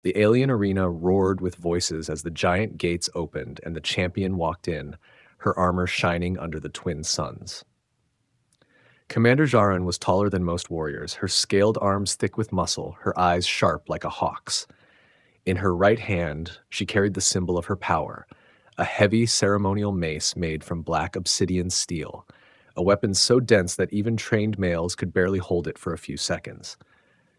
The alien arena roared with voices as the giant gates opened and the champion walked in, her armor shining under the twin suns. Commander Jarin was taller than most warriors, her scaled arms thick with muscle, her eyes sharp like a hawk's. In her right hand, she carried the symbol of her power, a heavy ceremonial mace made from black obsidian steel, a weapon so dense that even trained males could barely hold it for a few seconds.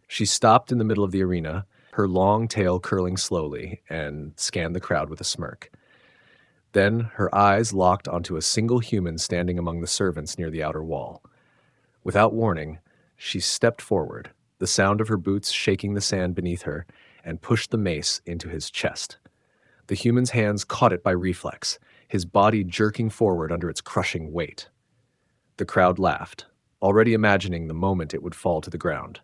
She stopped in the middle of the arena, her long tail curling slowly, and scanned the crowd with a smirk. Then her eyes locked onto a single human standing among the servants near the outer wall. Without warning, she stepped forward, the sound of her boots shaking the sand beneath her, and pushed the mace into his chest. The human's hands caught it by reflex, his body jerking forward under its crushing weight. The crowd laughed, already imagining the moment it would fall to the ground.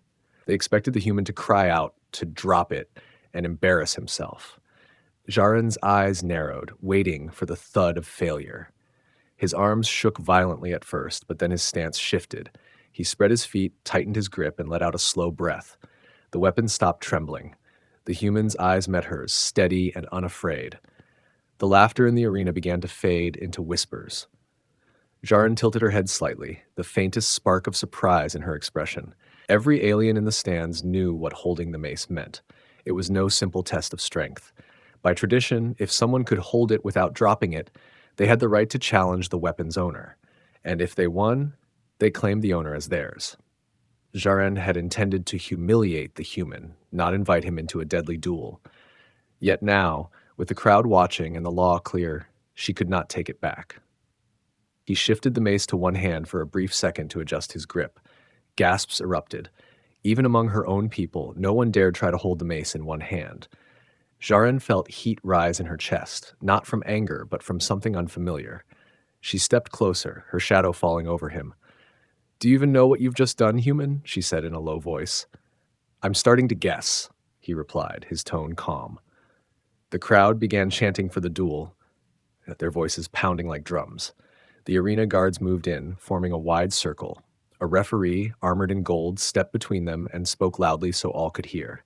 They expected the human to cry out, to drop it, and embarrass himself. Jarin's eyes narrowed, waiting for the thud of failure. His arms shook violently at first, but then his stance shifted. He spread his feet, tightened his grip, and let out a slow breath. The weapon stopped trembling. The human's eyes met hers, steady and unafraid. The laughter in the arena began to fade into whispers. Jarin tilted her head slightly, the faintest spark of surprise in her expression. Every alien in the stands knew what holding the mace meant. It was no simple test of strength. By tradition, if someone could hold it without dropping it, they had the right to challenge the weapon's owner. And if they won, they claimed the owner as theirs. Jarin had intended to humiliate the human, not invite him into a deadly duel. Yet now, with the crowd watching and the law clear, she could not take it back. He shifted the mace to one hand for a brief second to adjust his grip. Gasps erupted. Even among her own people, no one dared try to hold the mace in one hand. Jarin felt heat rise in her chest, not from anger, but from something unfamiliar. She stepped closer, her shadow falling over him. "Do you even know what you've just done, human?" she said in a low voice. "I'm starting to guess," he replied, his tone calm. The crowd began chanting for the duel, their voices pounding like drums. The arena guards moved in, forming a wide circle. A referee, armored in gold, stepped between them and spoke loudly so all could hear.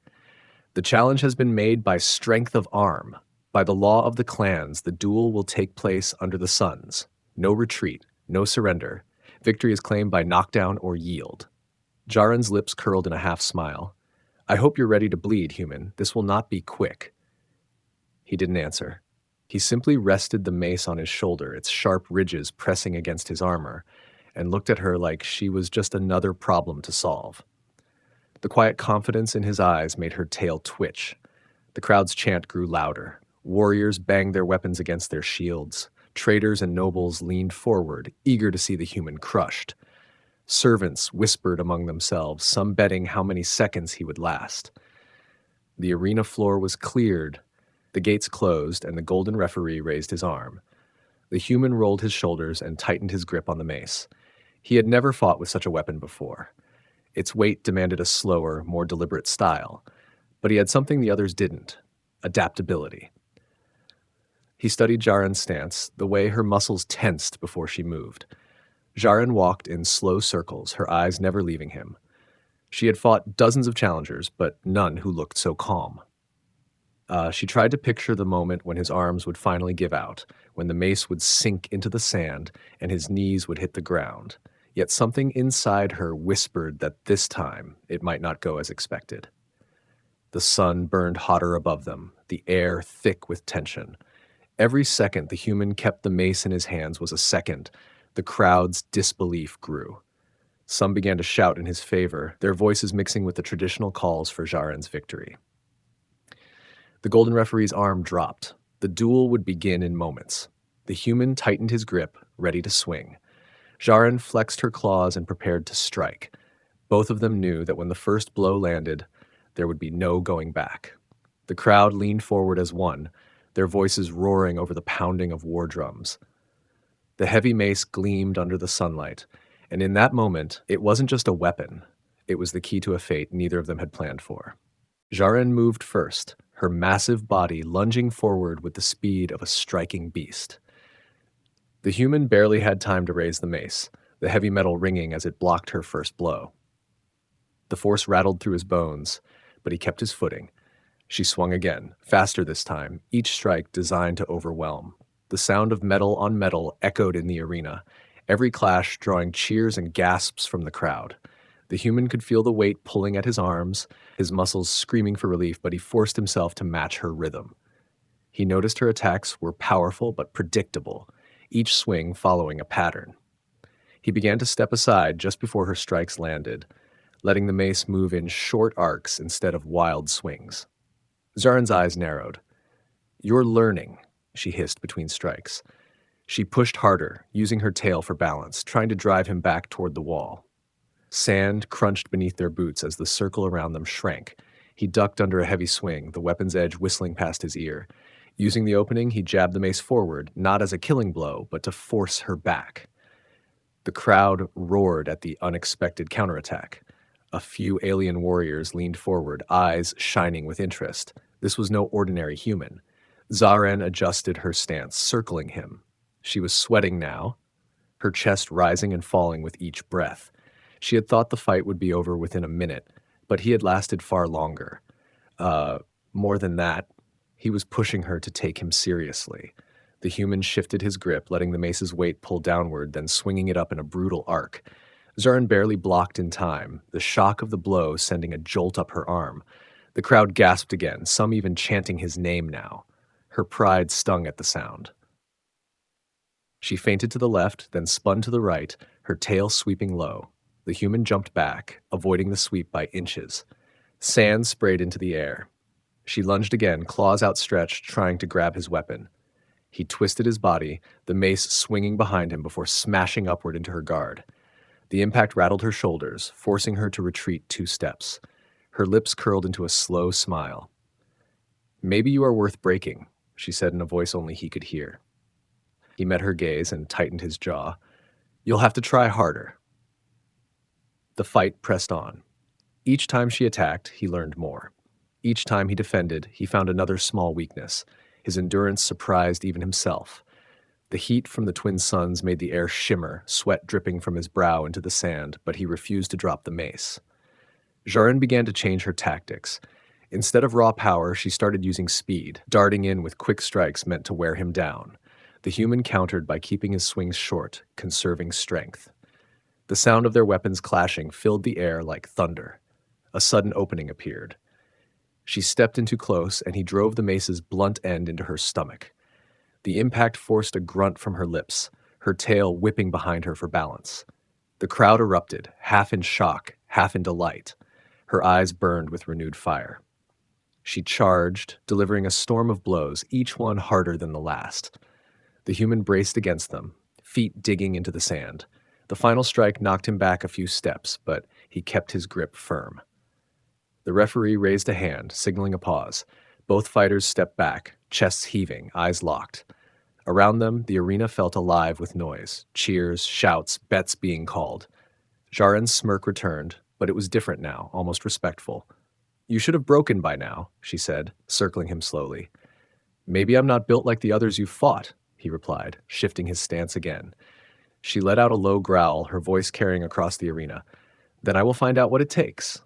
"The challenge has been made by strength of arm. By the law of the clans, the duel will take place under the suns. No retreat, no surrender. Victory is claimed by knockdown or yield." Jarin's lips curled in a half smile. "I hope you're ready to bleed, human. This will not be quick." He didn't answer. He simply rested the mace on his shoulder, its sharp ridges pressing against his armor, and looked at her like she was just another problem to solve. The quiet confidence in his eyes made her tail twitch. The crowd's chant grew louder. Warriors banged their weapons against their shields. Traders and nobles leaned forward, eager to see the human crushed. Servants whispered among themselves, some betting how many seconds he would last. The arena floor was cleared, the gates closed, and the golden referee raised his arm. The human rolled his shoulders and tightened his grip on the mace. He had never fought with such a weapon before. Its weight demanded a slower, more deliberate style, but he had something the others didn't: adaptability. He studied Jarin's stance, the way her muscles tensed before she moved. Jarin walked in slow circles, her eyes never leaving him. She had fought dozens of challengers, but none who looked so calm. She tried to picture the moment when his arms would finally give out, when the mace would sink into the sand and his knees would hit the ground. Yet something inside her whispered that this time it might not go as expected. The sun burned hotter above them, the air thick with tension. Every second the human kept the mace in his hands was a second. The crowd's disbelief grew. Some began to shout in his favor, their voices mixing with the traditional calls for Jarin's victory. The golden referee's arm dropped. The duel would begin in moments. The human tightened his grip, ready to swing. Jarin flexed her claws and prepared to strike. Both of them knew that when the first blow landed, there would be no going back. The crowd leaned forward as one, their voices roaring over the pounding of war drums. The heavy mace gleamed under the sunlight, and in that moment, it wasn't just a weapon. It was the key to a fate neither of them had planned for. Jarin moved first, her massive body lunging forward with the speed of a striking beast. The human barely had time to raise the mace, the heavy metal ringing as it blocked her first blow. The force rattled through his bones, but he kept his footing. She swung again, faster this time, each strike designed to overwhelm. The sound of metal on metal echoed in the arena, every clash drawing cheers and gasps from the crowd. The human could feel the weight pulling at his arms, his muscles screaming for relief, but he forced himself to match her rhythm. He noticed her attacks were powerful but predictable, each swing following a pattern. He began to step aside just before her strikes landed, letting the mace move in short arcs instead of wild swings. Zarin's eyes narrowed. "You're learning," she hissed between strikes. She pushed harder, using her tail for balance, trying to drive him back toward the wall. Sand crunched beneath their boots as the circle around them shrank. He ducked under a heavy swing, the weapon's edge whistling past his ear. Using the opening, he jabbed the mace forward, not as a killing blow, but to force her back. The crowd roared at the unexpected counterattack. A few alien warriors leaned forward, eyes shining with interest. This was no ordinary human. Zarin adjusted her stance, circling him. She was sweating now, her chest rising and falling with each breath. She had thought the fight would be over within a minute, but he had lasted far longer. More than that, he was pushing her to take him seriously. The human shifted his grip, letting the mace's weight pull downward, then swinging it up in a brutal arc. Zarin barely blocked in time, the shock of the blow sending a jolt up her arm. The crowd gasped again, some even chanting his name now. Her pride stung at the sound. She feinted to the left, then spun to the right, her tail sweeping low. The human jumped back, avoiding the sweep by inches. Sand sprayed into the air. She lunged again, claws outstretched, trying to grab his weapon. He twisted his body, the mace swinging behind him before smashing upward into her guard. The impact rattled her shoulders, forcing her to retreat 2 steps. Her lips curled into a slow smile. "Maybe you are worth breaking," she said in a voice only he could hear. He met her gaze and tightened his jaw. "You'll have to try harder." The fight pressed on. Each time she attacked, he learned more. Each time he defended, he found another small weakness. His endurance surprised even himself. The heat from the twin suns made the air shimmer, sweat dripping from his brow into the sand, but he refused to drop the mace. Zarin began to change her tactics. Instead of raw power, she started using speed, darting in with quick strikes meant to wear him down. The human countered by keeping his swings short, conserving strength. The sound of their weapons clashing filled the air like thunder. A sudden opening appeared. She stepped in too close, and he drove the mace's blunt end into her stomach. The impact forced a grunt from her lips, her tail whipping behind her for balance. The crowd erupted, half in shock, half in delight. Her eyes burned with renewed fire. She charged, delivering a storm of blows, each one harder than the last. The human braced against them, feet digging into the sand. The final strike knocked him back a few steps, but he kept his grip firm. The referee raised a hand, signaling a pause. Both fighters stepped back, chests heaving, eyes locked. Around them, the arena felt alive with noise, cheers, shouts, bets being called. Zarin's smirk returned, but it was different now, almost respectful. "You should have broken by now," she said, circling him slowly. "Maybe I'm not built like the others you've fought," he replied, shifting his stance again. She let out a low growl, her voice carrying across the arena. "Then I will find out what it takes."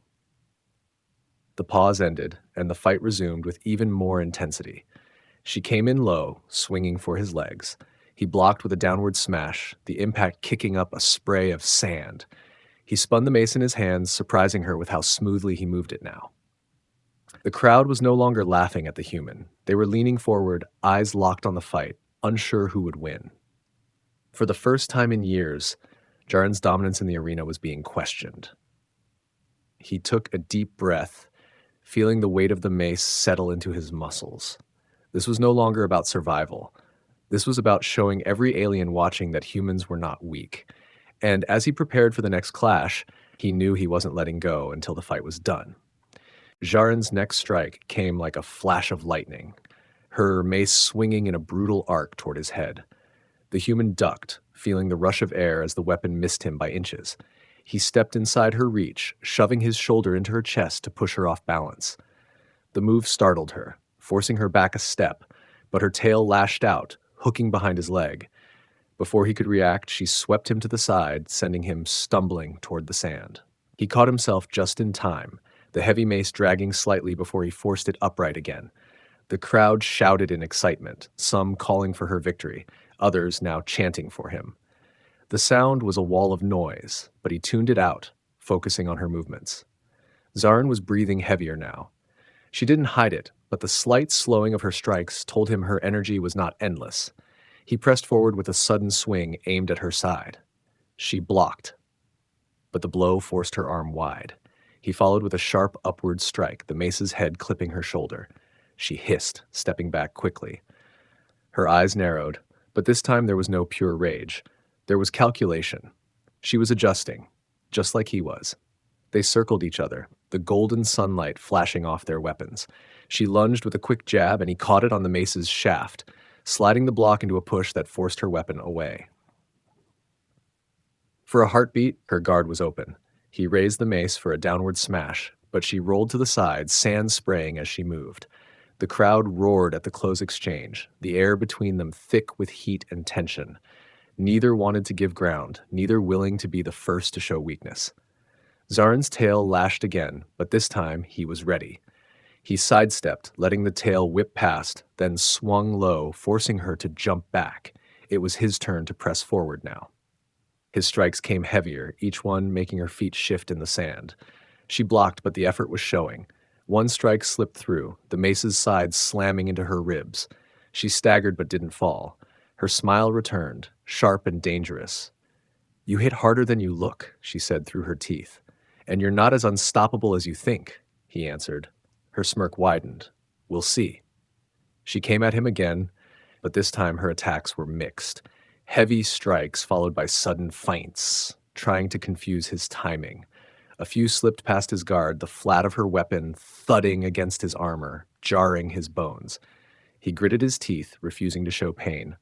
The pause ended, and the fight resumed with even more intensity. She came in low, swinging for his legs. He blocked with a downward smash, the impact kicking up a spray of sand. He spun the mace in his hands, surprising her with how smoothly he moved it now. The crowd was no longer laughing at the human. They were leaning forward, eyes locked on the fight, unsure who would win. For the first time in years, Zarin's dominance in the arena was being questioned. He took a deep breath, feeling the weight of the mace settle into his muscles. This was no longer about survival. This was about showing every alien watching that humans were not weak. And as he prepared for the next clash, he knew he wasn't letting go until the fight was done. Zarin's next strike came like a flash of lightning, her mace swinging in a brutal arc toward his head. The human ducked, feeling the rush of air as the weapon missed him by inches. He stepped inside her reach, shoving his shoulder into her chest to push her off balance. The move startled her, forcing her back a step, but her tail lashed out, hooking behind his leg. Before he could react, she swept him to the side, sending him stumbling toward the sand. He caught himself just in time, the heavy mace dragging slightly before he forced it upright again. The crowd shouted in excitement, some calling for her victory, others now chanting for him. The sound was a wall of noise, but he tuned it out, focusing on her movements. Zarin was breathing heavier now. She didn't hide it, but the slight slowing of her strikes told him her energy was not endless. He pressed forward with a sudden swing aimed at her side. She blocked, but the blow forced her arm wide. He followed with a sharp upward strike, the mace's head clipping her shoulder. She hissed, stepping back quickly. Her eyes narrowed, but this time there was no pure rage. There was calculation. She was adjusting, just like he was. They circled each other, the golden sunlight flashing off their weapons. She lunged with a quick jab, and he caught it on the mace's shaft, sliding the block into a push that forced her weapon away. For a heartbeat, her guard was open. He raised the mace for a downward smash, but she rolled to the side, sand spraying as she moved. The crowd roared at the close exchange, the air between them thick with heat and tension. Neither wanted to give ground, neither willing to be the first to show weakness. Zarin's tail lashed again, but this time he was ready. He sidestepped, letting the tail whip past, then swung low, forcing her to jump back. It was his turn to press forward now. His strikes came heavier, each one making her feet shift in the sand. She blocked, but the effort was showing. One strike slipped through, the mace's side slamming into her ribs. She staggered but didn't fall. Her smile returned, sharp and dangerous. "You hit harder than you look," she said through her teeth. "And you're not as unstoppable as you think," he answered. Her smirk widened. "We'll see." She came at him again, but this time her attacks were mixed. Heavy strikes followed by sudden feints, trying to confuse his timing. A few slipped past his guard, the flat of her weapon thudding against his armor, jarring his bones. He gritted his teeth, refusing to show pain.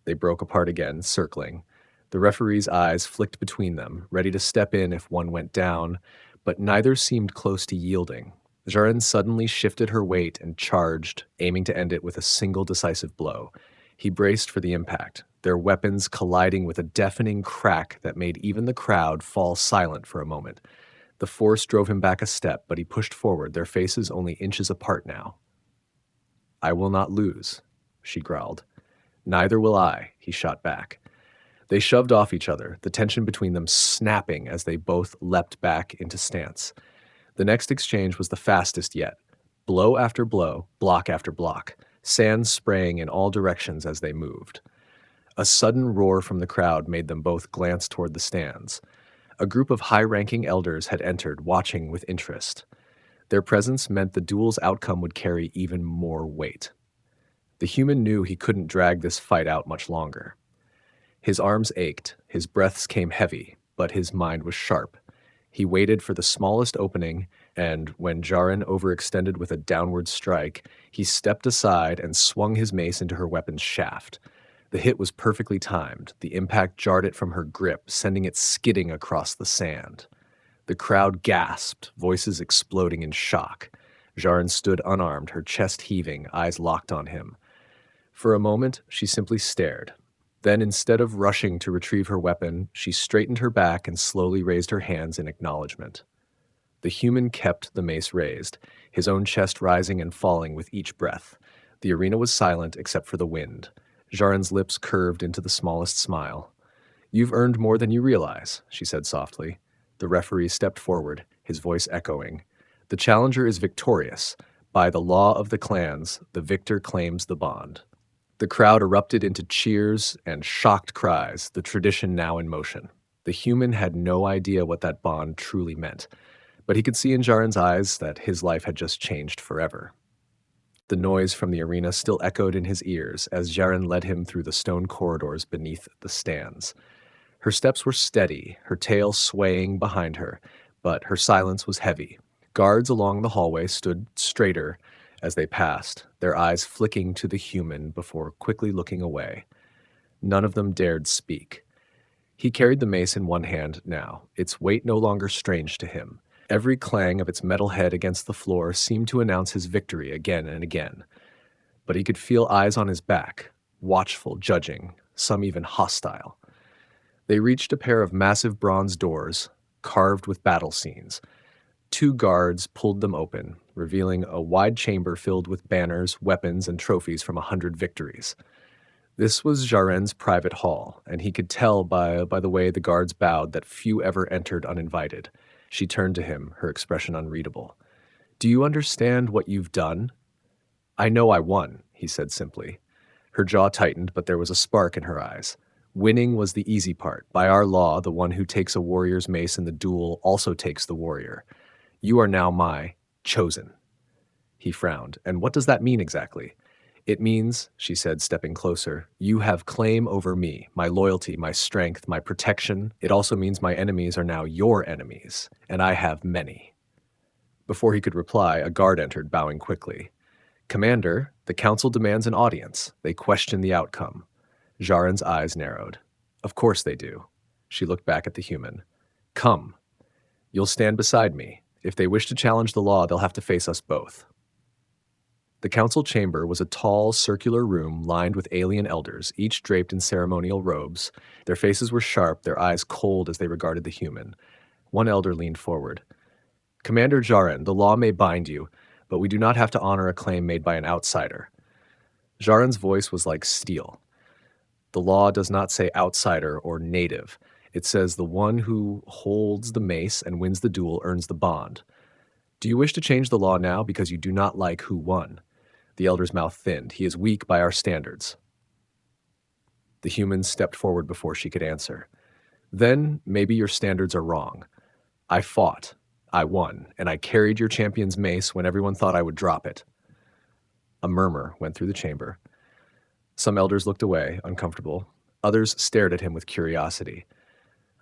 They broke apart again, circling. The referee's eyes flicked between them, ready to step in if one went down, but neither seemed close to yielding. Zarin suddenly shifted her weight and charged, aiming to end it with a single decisive blow. He braced for the impact, their weapons colliding with a deafening crack that made even the crowd fall silent for a moment. The force drove him back a step, but he pushed forward, their faces only inches apart now. "I will not lose," she growled. "Neither will I," he shot back. They shoved off each other, the tension between them snapping as they both leapt back into stance. The next exchange was the fastest yet. Blow after blow, block after block, sand spraying in all directions as they moved. A sudden roar from the crowd made them both glance toward the stands. A group of high-ranking elders had entered, watching with interest. Their presence meant the duel's outcome would carry even more weight. The human knew he couldn't drag this fight out much longer. His arms ached, his breaths came heavy, but his mind was sharp. He waited for the smallest opening, and when Zarin overextended with a downward strike, he stepped aside and swung his mace into her weapon's shaft. The hit was perfectly timed. The impact jarred it from her grip, sending it skidding across the sand. The crowd gasped, voices exploding in shock. Zarin stood unarmed, her chest heaving, eyes locked on him. For a moment, she simply stared. Then, instead of rushing to retrieve her weapon, she straightened her back and slowly raised her hands in acknowledgement. The human kept the mace raised, his own chest rising and falling with each breath. The arena was silent except for the wind. Zarin's lips curved into the smallest smile. "You've earned more than you realize," she said softly. The referee stepped forward, his voice echoing. "The challenger is victorious. By the law of the clans, the victor claims the bond." The crowd erupted into cheers and shocked cries, the tradition now in motion. The human had no idea what that bond truly meant, but he could see in Zarin's eyes that his life had just changed forever. The noise from the arena still echoed in his ears as Zarin led him through the stone corridors beneath the stands. Her steps were steady, her tail swaying behind her, but her silence was heavy. Guards along the hallway stood straighter as they passed, their eyes flicking to the human before quickly looking away. None of them dared speak. He carried the mace in one hand now, its weight no longer strange to him. Every clang of its metal head against the floor seemed to announce his victory again and again. But he could feel eyes on his back, watchful, judging, some even hostile. They reached a pair of massive bronze doors, carved with battle scenes. Two guards pulled them open, revealing a wide chamber filled with banners, weapons, and trophies from 100 victories. This was Jaren's private hall, and he could tell by the way the guards bowed that few ever entered uninvited. She turned to him, her expression unreadable. "Do you understand what you've done?" "I know I won," he said simply. Her jaw tightened, but there was a spark in her eyes. Winning was the easy part. By our law, the one who takes a warrior's mace in the duel also takes the warrior. "You are now my chosen." He frowned. "And what does that mean exactly?" "It means," she said, stepping closer, "you have claim over me, my loyalty, my strength, my protection. It also means my enemies are now your enemies, and I have many." Before he could reply, a guard entered, bowing quickly. "Commander, the council demands an audience. They question the outcome." Jaren's eyes narrowed. "Of course they do." She looked back at the human. "Come. You'll stand beside me. If they wish to challenge the law, they'll have to face us both." The council chamber was a tall, circular room lined with alien elders, each draped in ceremonial robes. Their faces were sharp, their eyes cold as they regarded the human. One elder leaned forward. "Commander Jaren, the law may bind you, but we do not have to honor a claim made by an outsider." Jaren's voice was like steel. "The law does not say outsider or native. It says the one who holds the mace and wins the duel earns the bond. Do you wish to change the law now because you do not like who won?" The elder's mouth thinned. "He is weak by our standards." The human stepped forward before she could answer. "Then maybe your standards are wrong. I fought. I won, and I carried your champion's mace when everyone thought I would drop it." A murmur went through the chamber. Some elders looked away, uncomfortable. Others stared at him with curiosity.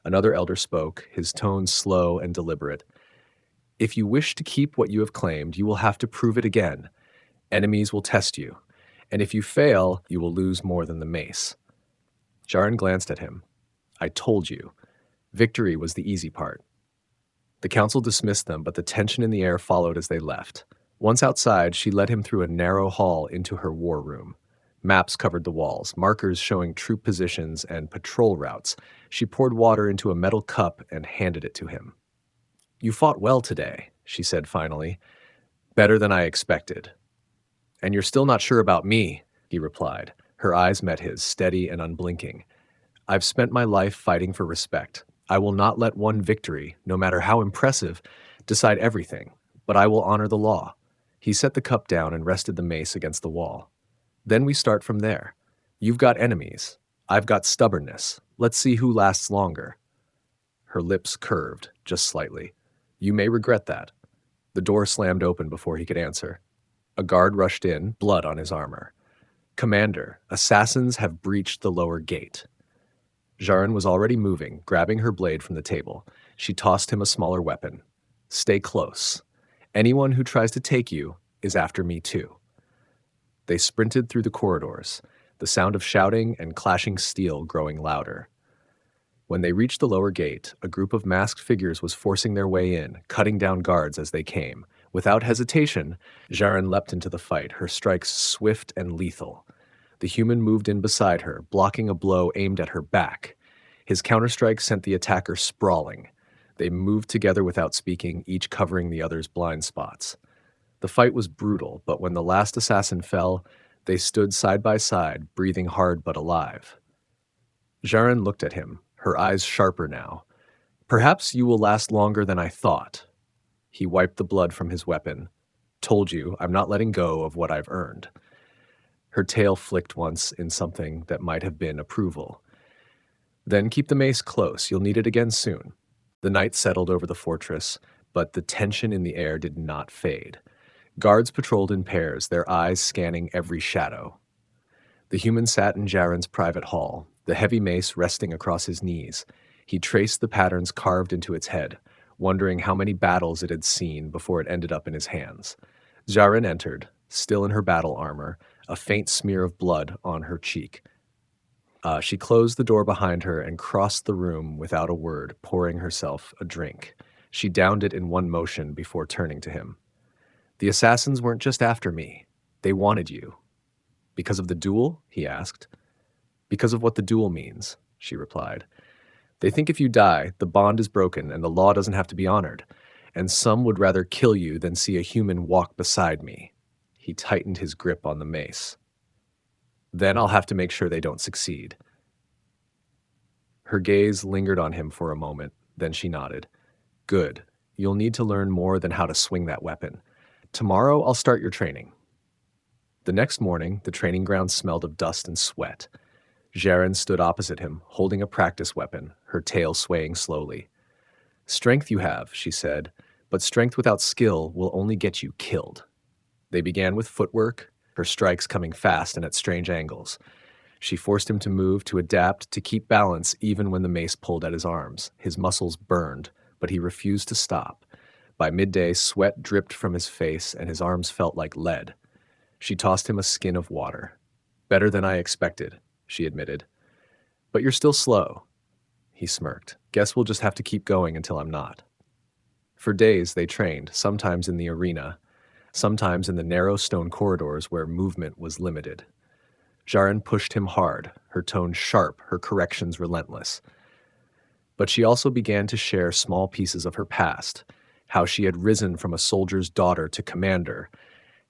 Another elder spoke, his tone slow and deliberate. "If you wish to keep what you have claimed, you will have to prove it again. Enemies will test you, and if you fail, you will lose more than the mace." Jaren glanced at him. "I told you. Victory was the easy part." The council dismissed them, but the tension in the air followed as they left. Once outside, she led him through a narrow hall into her war room. Maps covered the walls, markers showing troop positions and patrol routes. She poured water into a metal cup and handed it to him. "You fought well today," she said finally. "Better than I expected." "And you're still not sure about me," he replied. Her eyes met his, steady and unblinking. "I've spent my life fighting for respect. I will not let one victory, no matter how impressive, decide everything, but I will honor the law." He set the cup down and rested the mace against the wall. "Then we start from there. You've got enemies. I've got stubbornness. Let's see who lasts longer." Her lips curved, just slightly. "You may regret that." The door slammed open before he could answer. A guard rushed in, blood on his armor. "Commander, assassins have breached the lower gate." Jaren was already moving, grabbing her blade from the table. She tossed him a smaller weapon. "Stay close. Anyone who tries to take you is after me too." They sprinted through the corridors, the sound of shouting and clashing steel growing louder. When they reached the lower gate, a group of masked figures was forcing their way in, cutting down guards as they came. Without hesitation, Jaren leapt into the fight, her strikes swift and lethal. The human moved in beside her, blocking a blow aimed at her back. His counterstrike sent the attacker sprawling. They moved together without speaking, each covering the other's blind spots. The fight was brutal, but when the last assassin fell, they stood side by side, breathing hard but alive. Jaren looked at him, her eyes sharper now. "Perhaps you will last longer than I thought." He wiped the blood from his weapon. "Told you, I'm not letting go of what I've earned." Her tail flicked once in something that might have been approval. "Then keep the mace close. You'll need it again soon." The night settled over the fortress, but the tension in the air did not fade. Guards patrolled in pairs, their eyes scanning every shadow. The human sat in Jaren's private hall, the heavy mace resting across his knees. He traced the patterns carved into its head, wondering how many battles it had seen before it ended up in his hands. Jaren entered, still in her battle armor, a faint smear of blood on her cheek. She closed the door behind her and crossed the room without a word, pouring herself a drink. She downed it in one motion before turning to him. "The assassins weren't just after me. They wanted you." "Because of the duel?" he asked. "Because of what the duel means," she replied. "They think if you die, the bond is broken and the law doesn't have to be honored. and some would rather kill you than see a human walk beside me. He tightened his grip on the mace. Then I'll have to make sure they don't succeed. Her gaze lingered on him for a moment, then she nodded. Good. You'll need to learn more than how to swing that weapon. Tomorrow, I'll start your training. The next morning, the training ground smelled of dust and sweat. Jaren stood opposite him, holding a practice weapon, her tail swaying slowly. Strength you have, she said, but strength without skill will only get you killed. They began with footwork, her strikes coming fast and at strange angles. She forced him to move, to adapt, to keep balance even when the mace pulled at his arms. His muscles burned, but he refused to stop. By midday, sweat dripped from his face and his arms felt like lead. She tossed him a skin of water. Better than I expected, she admitted. But you're still slow. He smirked. Guess we'll just have to keep going until I'm not. For days they trained, sometimes in the arena, sometimes in the narrow stone corridors where movement was limited. Jaren pushed him hard, her tone sharp, her corrections relentless. But she also began to share small pieces of her past, how she had risen from a soldier's daughter to commander,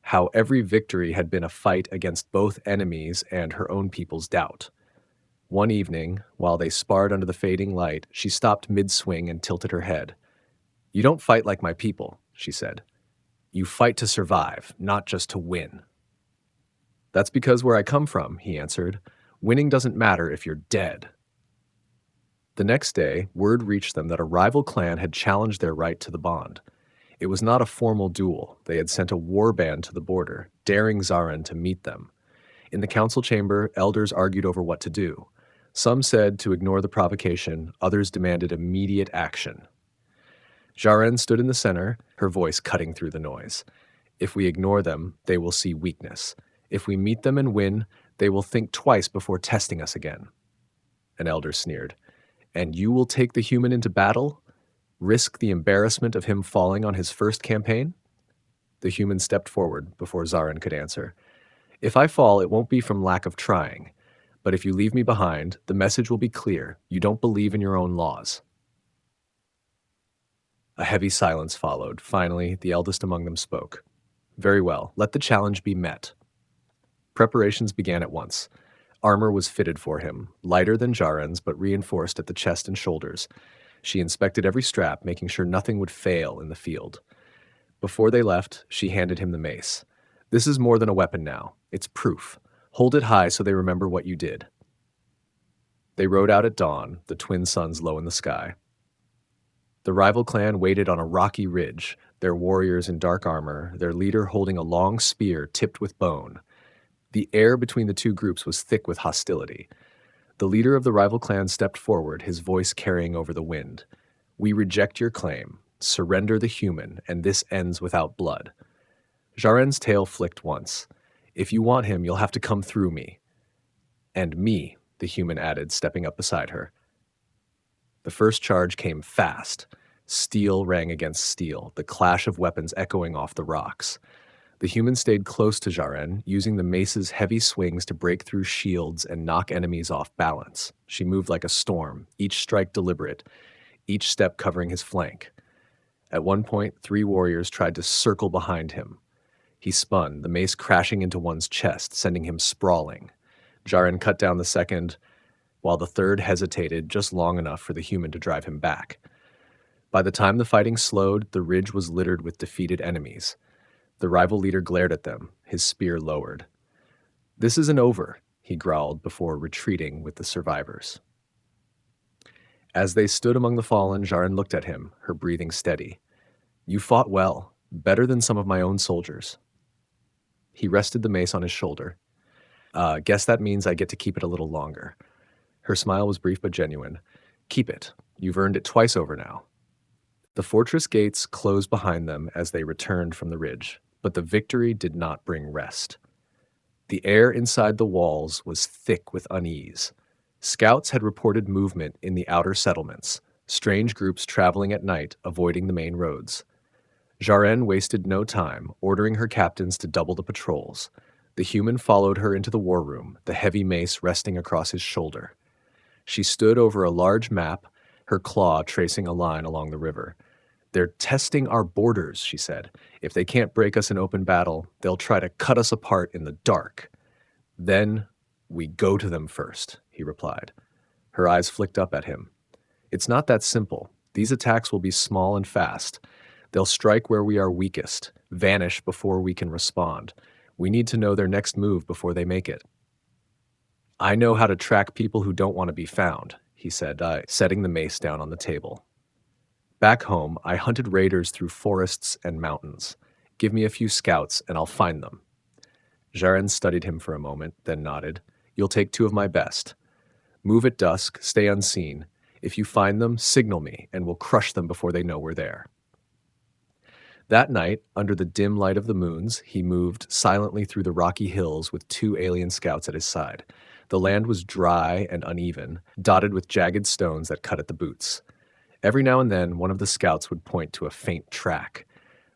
how every victory had been a fight against both enemies and her own people's doubt. One evening, while they sparred under the fading light, she stopped mid-swing and tilted her head. You don't fight like my people, she said. You fight to survive, not just to win. That's because where I come from, he answered. Winning doesn't matter if you're dead. The next day, word reached them that a rival clan had challenged their right to the bond. It was not a formal duel. They had sent a war band to the border, daring Zaren to meet them. In the council chamber, elders argued over what to do. Some said to ignore the provocation, others demanded immediate action. Jaren stood in the center, her voice cutting through the noise. If we ignore them, they will see weakness. If we meet them and win, they will think twice before testing us again. An elder sneered. And you will take the human into battle? Risk the embarrassment of him falling on his first campaign? The human stepped forward before Zaren could answer. If I fall, it won't be from lack of trying. But if you leave me behind, the message will be clear. You don't believe in your own laws. A heavy silence followed. Finally, the eldest among them spoke. Very well, let the challenge be met. Preparations began at once. Armor was fitted for him, lighter than Jaren's, but reinforced at the chest and shoulders. She inspected every strap, making sure nothing would fail in the field. Before they left, she handed him the mace. This is more than a weapon now. It's proof. Hold it high so they remember what you did. They rode out at dawn, the twin suns low in the sky. The rival clan waited on a rocky ridge, their warriors in dark armor, their leader holding a long spear tipped with bone. The air between the two groups was thick with hostility. The leader of the rival clan stepped forward, his voice carrying over the wind. We reject your claim. Surrender the human, and this ends without blood. Jaren's tail flicked once. If you want him, you'll have to come through me. And me, the human added, stepping up beside her. The first charge came fast. Steel rang against steel, the clash of weapons echoing off the rocks. The human stayed close to Jaren, using the mace's heavy swings to break through shields and knock enemies off balance. She moved like a storm, each strike deliberate, each step covering his flank. At one point, 3 warriors tried to circle behind him. He spun, the mace crashing into one's chest, sending him sprawling. Jaren cut down the second, while the third hesitated just long enough for the human to drive him back. By the time the fighting slowed, the ridge was littered with defeated enemies. The rival leader glared at them, his spear lowered. This isn't over, he growled before retreating with the survivors. As they stood among the fallen, Jaren looked at him, her breathing steady. You fought well, better than some of my own soldiers. He rested the mace on his shoulder. Guess that means I get to keep it a little longer. Her smile was brief but genuine. Keep it. You've earned it twice over now. The fortress gates closed behind them as they returned from the ridge, but the victory did not bring rest. The air inside the walls was thick with unease. Scouts had reported movement in the outer settlements, strange groups traveling at night, avoiding the main roads. Jaren wasted no time, ordering her captains to double the patrols. The human followed her into the war room, the heavy mace resting across his shoulder. She stood over a large map, her claw tracing a line along the river. They're testing our borders, she said. If they can't break us in open battle, they'll try to cut us apart in the dark. Then we go to them first, he replied. Her eyes flicked up at him. It's not that simple. These attacks will be small and fast. They'll strike where we are weakest, vanish before we can respond. We need to know their next move before they make it. I know how to track people who don't want to be found, he said, setting the mace down on the table. Back home, I hunted raiders through forests and mountains. Give me a few scouts and I'll find them. Jaren studied him for a moment, then nodded. You'll take 2 of my best. Move at dusk, stay unseen. If you find them, signal me, and we'll crush them before they know we're there. That night, under the dim light of the moons, he moved silently through the rocky hills with 2 alien scouts at his side. The land was dry and uneven, dotted with jagged stones that cut at the boots. Every now and then, one of the scouts would point to a faint track.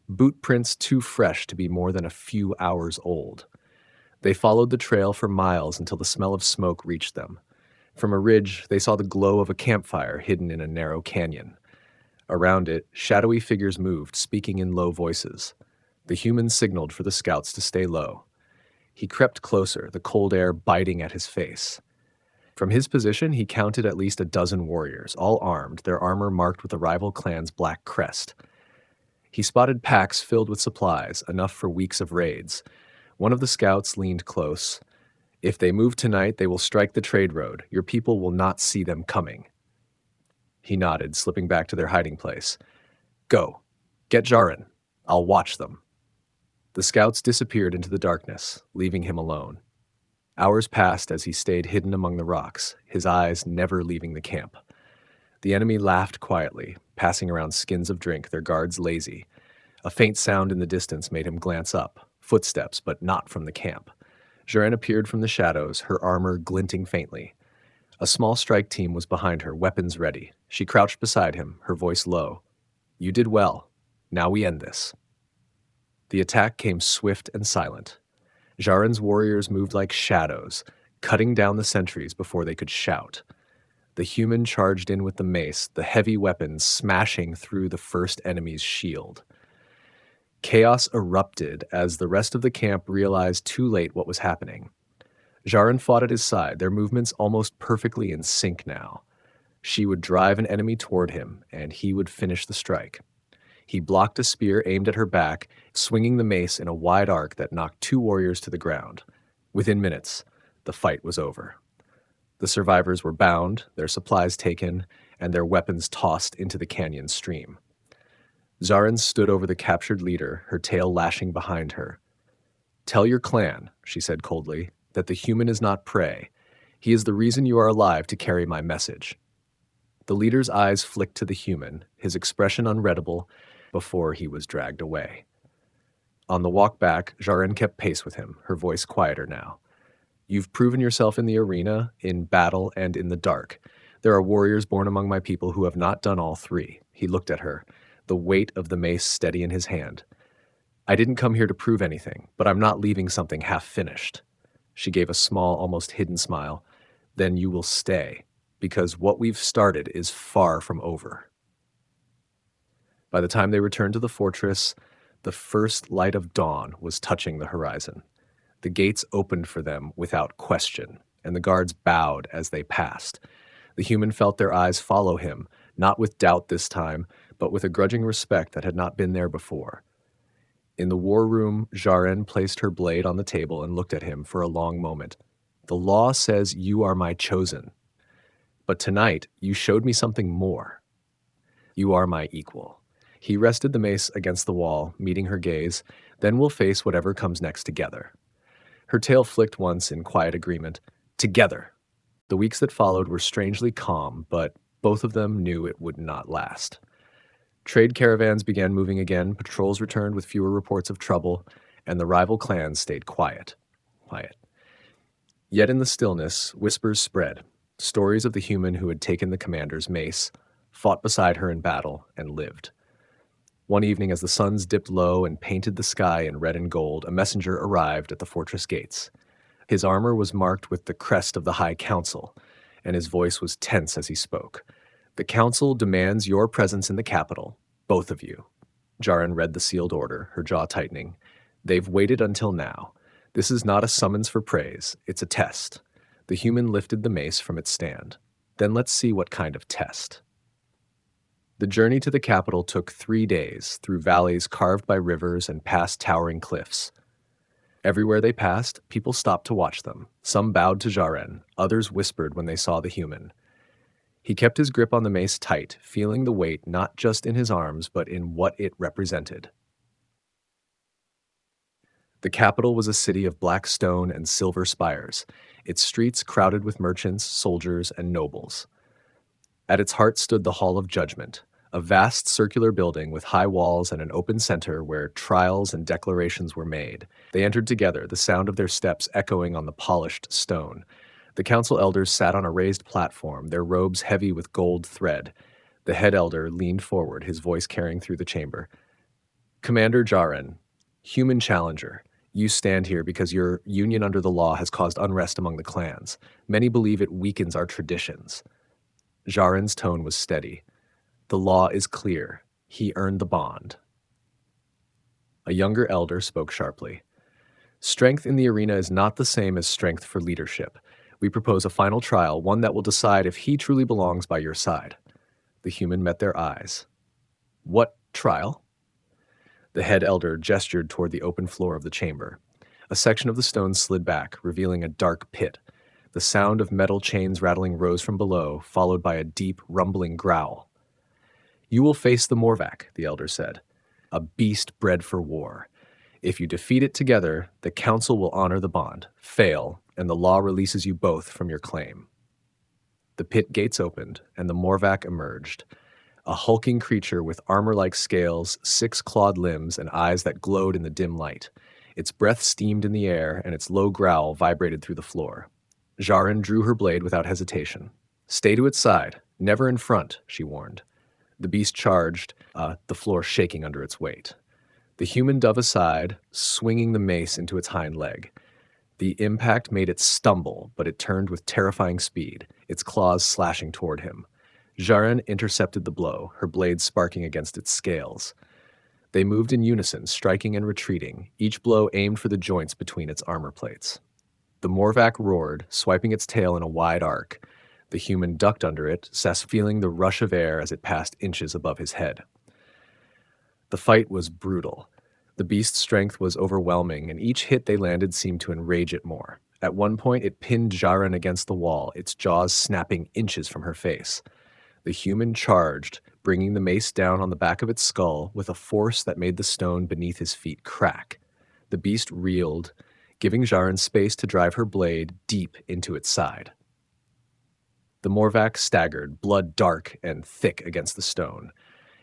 Boot prints too fresh to be more than a few hours old. They followed the trail for miles until the smell of smoke reached them. From a ridge, they saw the glow of a campfire hidden in a narrow canyon. Around it, shadowy figures moved, speaking in low voices. The humans signaled for the scouts to stay low. He crept closer, the cold air biting at his face. From his position, he counted at least a dozen warriors, all armed, their armor marked with the rival clan's black crest. He spotted packs filled with supplies, enough for weeks of raids. One of the scouts leaned close. If they move tonight, they will strike the trade road. Your people will not see them coming. He nodded, slipping back to their hiding place. Go. Get Jaren. I'll watch them. The scouts disappeared into the darkness, leaving him alone. Hours passed as he stayed hidden among the rocks, his eyes never leaving the camp. The enemy laughed quietly, passing around skins of drink, their guards lazy. A faint sound in the distance made him glance up, footsteps, but not from the camp. Jaren appeared from the shadows, her armor glinting faintly. A small strike team was behind her, weapons ready. She crouched beside him, her voice low. You did well. Now we end this. The attack came swift and silent. Jaren's warriors moved like shadows, cutting down the sentries before they could shout. The human charged in with the mace, the heavy weapon smashing through the first enemy's shield. Chaos erupted as the rest of the camp realized too late what was happening. Jaren fought at his side, their movements almost perfectly in sync now. She would drive an enemy toward him, and he would finish the strike. He blocked a spear aimed at her back, swinging the mace in a wide arc that knocked 2 warriors to the ground. Within minutes, the fight was over. The survivors were bound, their supplies taken, and their weapons tossed into the canyon stream. Jaren stood over the captured leader, her tail lashing behind her. Tell your clan, she said coldly, that the human is not prey. He is the reason you are alive to carry my message. The leader's eyes flicked to the human, his expression unreadable, before he was dragged away. On the walk back, Jaren kept pace with him, her voice quieter now. You've proven yourself in the arena, in battle, and in the dark. There are warriors born among my people who have not done all 3. He looked at her, the weight of the mace steady in his hand. I didn't come here to prove anything, but I'm not leaving something half-finished. She gave a small, almost hidden smile. Then you will stay, because what we've started is far from over. By the time they returned to the fortress, the first light of dawn was touching the horizon. The gates opened for them without question, and the guards bowed as they passed. The human felt their eyes follow him, not with doubt this time, but with a grudging respect that had not been there before. In the war room, Jaren placed her blade on the table and looked at him for a long moment. The law says you are my chosen. But tonight, you showed me something more. You are my equal. He rested the mace against the wall, meeting her gaze. Then we'll face whatever comes next together. Her tail flicked once in quiet agreement. Together. The weeks that followed were strangely calm, but both of them knew it would not last. Trade caravans began moving again, patrols returned with fewer reports of trouble, and the rival clans stayed quiet. Yet in the stillness, whispers spread, stories of the human who had taken the commander's mace, fought beside her in battle, and lived. One evening, as the suns dipped low and painted the sky in red and gold, a messenger arrived at the fortress gates. His armor was marked with the crest of the High Council, and his voice was tense as he spoke. The council demands your presence in the capital, Both of you. Jaren read the sealed order, her jaw tightening. They've waited until now. This is not a summons for praise, it's a test. The human lifted the mace from its stand. Then let's see what kind of test. The journey to the capital took 3 days, through valleys carved by rivers and past towering cliffs. Everywhere they passed, people stopped to watch them. Some bowed to Jaren, others whispered when they saw the human. He kept his grip on the mace tight, feeling the weight not just in his arms, but in what it represented. The capital was a city of black stone and silver spires, its streets crowded with merchants, soldiers, and nobles. At its heart stood the Hall of Judgment, a vast circular building with high walls and an open center where trials and declarations were made. They entered together, the sound of their steps echoing on the polished stone. The council elders sat on a raised platform, their robes heavy with gold thread. The head elder leaned forward, his voice carrying through the chamber. Commander Jaren, human challenger, you stand here because your union under the law has caused unrest among the clans. Many believe it weakens our traditions. Jaren's tone was steady. The law is clear. He earned the bond. A younger elder spoke sharply. Strength in the arena is not the same as strength for leadership. We propose a final trial, one that will decide if he truly belongs by your side. The human met their eyes. What trial? The head elder gestured toward the open floor of the chamber. A section of the stone slid back, revealing a dark pit. The sound of metal chains rattling rose from below, followed by a deep, rumbling growl. You will face the Morvac, the elder said, a beast bred for war. If you defeat it together, the council will honor the bond. Fail, and the law releases you both from your claim. The pit gates opened, and the Morvac emerged. A hulking creature with armor-like scales, 6 clawed limbs, and eyes that glowed in the dim light. Its breath steamed in the air, and its low growl vibrated through the floor. Jaren drew her blade without hesitation. Stay to its side, never in front, she warned. The beast charged, the floor shaking under its weight. The human dove aside, swinging the mace into its hind leg. The impact made it stumble, but it turned with terrifying speed, its claws slashing toward him. Jaren intercepted the blow, her blade sparking against its scales. They moved in unison, striking and retreating, each blow aimed for the joints between its armor plates. The Morvac roared, swiping its tail in a wide arc. The human ducked under it, Sess feeling the rush of air as it passed inches above his head. The fight was brutal. The beast's strength was overwhelming, and each hit they landed seemed to enrage it more. At one point, it pinned Jaren against the wall, its jaws snapping inches from her face. The human charged, bringing the mace down on the back of its skull with a force that made the stone beneath his feet crack. The beast reeled, giving Jaren space to drive her blade deep into its side. The Morvac staggered, blood dark and thick against the stone.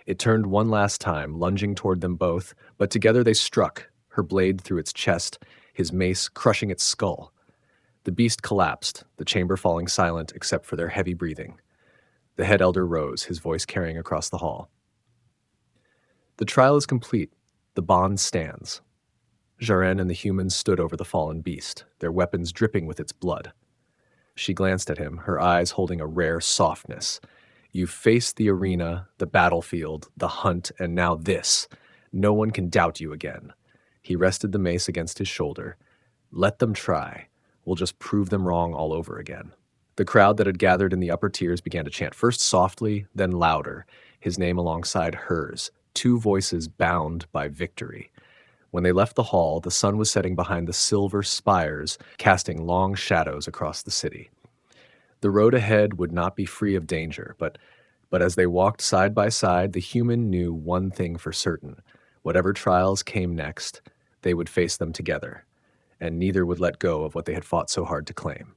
It turned one last time, lunging toward them both, but together they struck, her blade through its chest, his mace crushing its skull. The beast collapsed, the chamber falling silent except for their heavy breathing. The head elder rose, his voice carrying across the hall. The trial is complete. The bond stands. Jaren and the humans stood over the fallen beast, their weapons dripping with its blood. She glanced at him, her eyes holding a rare softness. You've faced the arena, the battlefield, the hunt, and now this. No one can doubt you again. He rested the mace against his shoulder. Let them try. We'll just prove them wrong all over again. The crowd that had gathered in the upper tiers began to chant, first softly, then louder, his name alongside hers, 2 voices bound by victory. When they left the hall, the sun was setting behind the silver spires, casting long shadows across the city. The road ahead would not be free of danger, but as they walked side by side, the human knew one thing for certain. Whatever trials came next, they would face them together, and neither would let go of what they had fought so hard to claim.